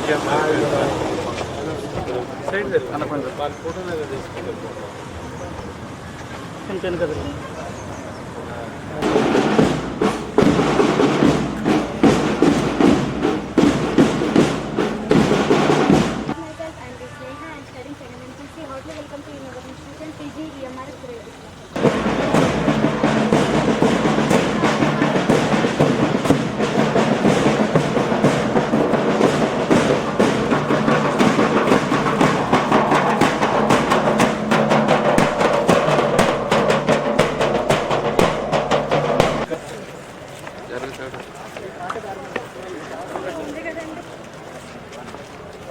Welcome to University Institution PG EMR grade.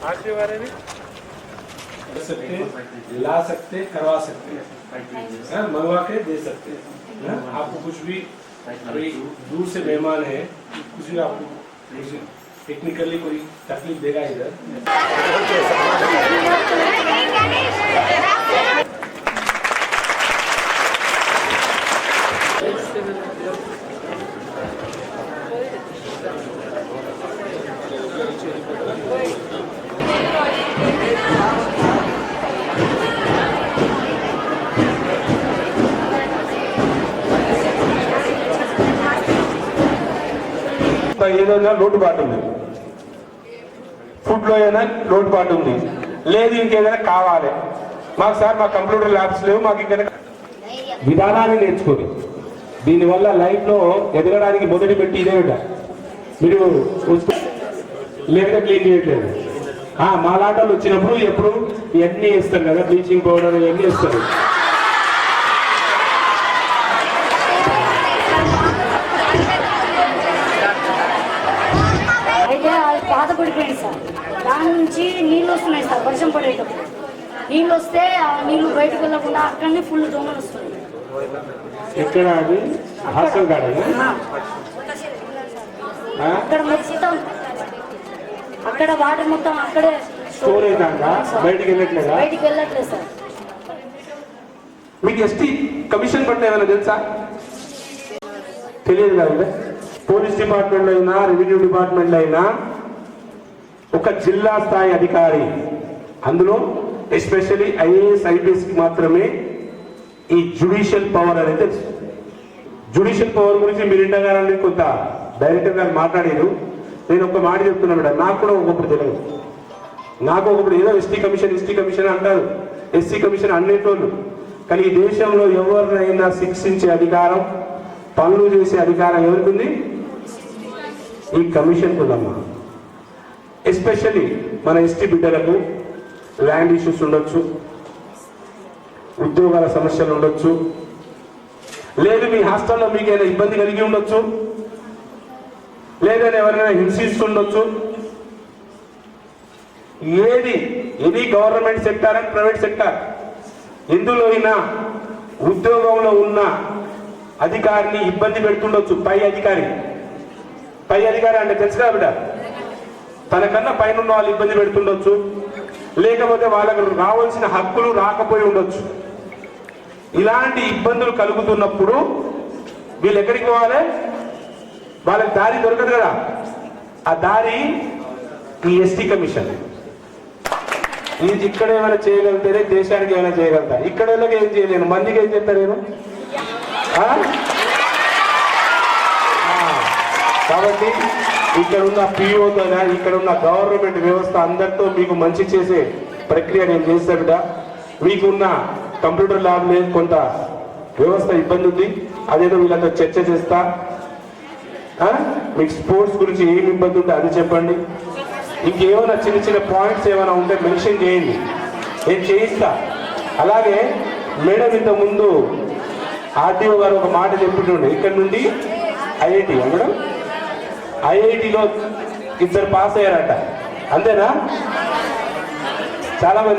आखिरी बारे में सकते, ला सकते, करवा सकते, मंगवा के दे सकते हैं। आपको कुछ भी अभी दूर से मेहमान है, कुछ भी आपको टेक्निकली कोई तकलीफ देगा इधर ఏదైనా లోటుపాటు ఉంది, ఫుడ్లో ఏదైనా లోటుపాటు ఉంది, లేదు ఇంకేదైనా కావాలి మాకు సార్, మా కంప్యూటర్ ల్యాబ్స్ లేవు, మాకు ఇంకేదైనా విధానాన్ని నేర్చుకొని దీనివల్ల లైఫ్లో ఎదగడానికి మొదటి పెట్టి ఇదే బిడ్డ. మీరు లేకపోతే క్లీన్ చేయట్లేదు. మా లాంటి వచ్చినప్పుడు ఎప్పుడు ఇవన్నీ వేస్తారు కదా, బ్లీచింగ్ పౌడర్ ఇవన్నీ వేస్తారు. పాత పడిపోయింది సార్, దాని నుంచి నీళ్ళు వస్తున్నాయి సార్. వర్షం పడేటప్పుడు నీళ్ళు వస్తే ఆ నీళ్లు బయటకు వెళ్ళకుండా అక్కడనే ఫుల్ దోమలు వస్తుంది. ఎక్కడ అది హాస్టల్ కాడ అక్కడ మొత్తం, అక్కడ వాటర్ మొత్తం అక్కడే స్టోర్ అవుతుందా, బయటికి వెళ్ళట్లేదు. బయటికి వెళ్ళట్లేదు సార్. మీకు ఎస్టీ కమిషన్ పట్ల ఏమైనా తెలుసా? తెలియదు కదా. పోలీస్ డిపార్ట్మెంట్ అయినా, రెవెన్యూ డిపార్ట్మెంట్ అయినా ఒక జిల్లా స్థాయి అధికారి, అందులో ఎస్పెషల్లీ ఐఏఎస్ ఐపీఎస్కి మాత్రమే ఈ జ్యుడిషియల్ పవర్ అనేది తెలుసు. జ్యుడిషియల్ పవర్ గురించి మీరు ఇండగానే కొంత డైరెక్టర్ గారు మాట్లాడారు. నేను ఒక మాట చెప్తున్నా మేడం, నాకు కూడా ఒకప్పుడు తెలియదు. నాకు ఒకప్పుడు ఏదో ఎస్టీ కమిషన్ అంటారు, ఎస్సీ కమిషన్ అన్నిటోళ్ళు. కానీ ఈ దేశంలో ఎవరినైనా శిక్షించే అధికారం, పనులు చేసే అధికారం ఎవరికి ఉంది? ఈ కమిషన్కు ఉందమ్మా. ఎస్పెషల్లీ మన ఎస్టీ బిడ్డలకు ల్యాండ్ ఇష్యూస్ ఉండొచ్చు, ఉద్యోగాల సమస్యలు ఉండొచ్చు, లేదు మీ హాస్టల్లో మీకు ఏదైనా ఇబ్బంది కలిగి ఉండొచ్చు, లేదని ఎవరైనా హింసిస్తుండొచ్చు. Any government sector and private sector ఎందులో అయినా ఉద్యోగంలో ఉన్న అధికారిని ఇబ్బంది పెడుతుండొచ్చు. పై అధికారి అంటే తెలుసుగా బిడ్డ, తనకన్నా పైన ఉన్న వాళ్ళు ఇబ్బంది పెడుతుండొచ్చు, లేకపోతే వాళ్ళకు రావాల్సిన హక్కులు రాకపోయి ఉండొచ్చు. ఇలాంటి ఇబ్బందులు కలుగుతున్నప్పుడు వీళ్ళు ఎక్కడికి పోవాలి? వాళ్ళకి దారి దొరకదు కదా. ఆ దారి ఈ ఎస్టీ కమిషన్. ఇది ఇక్కడ ఏమైనా చేయగలిగితేనే దేశానికి ఏమైనా చేయగలుగుతా. ఇక్కడ ఏం చేయలేను, మందికి ఏం చెప్తా నేను. కాబట్టి ఇక్కడ ఉన్న పిఓతో, ఇక్కడ ఉన్న గవర్నమెంట్ వ్యవస్థ అందరితో మీకు మంచి చేసే ప్రక్రియ నేను చేస్తా బిడ్డ. మీకున్న కంప్యూటర్ ల్యాబ్ లేదు, కొంత వ్యవస్థ ఇబ్బంది ఉంది, అదేదో వీళ్ళతో చర్చ చేస్తా. మీకు స్పోర్ట్స్ గురించి ఏమి ఇబ్బంది ఉంటే అది చెప్పండి. ఇంకేమైనా చిన్న పాయింట్స్ ఏమైనా ఉంటే మెన్షన్ చేయండి, నేను చేయిస్తా. అలాగే మేడం ఇంతకుముందు ఆర్టీఓ గారు ఒక మాట చెప్తుండే, ఇక్కడ నుండి ఐఐటి మేడం, ఐఐటిలో 2 పాస్ అయ్యారట, అంతేనా? చాలా మంది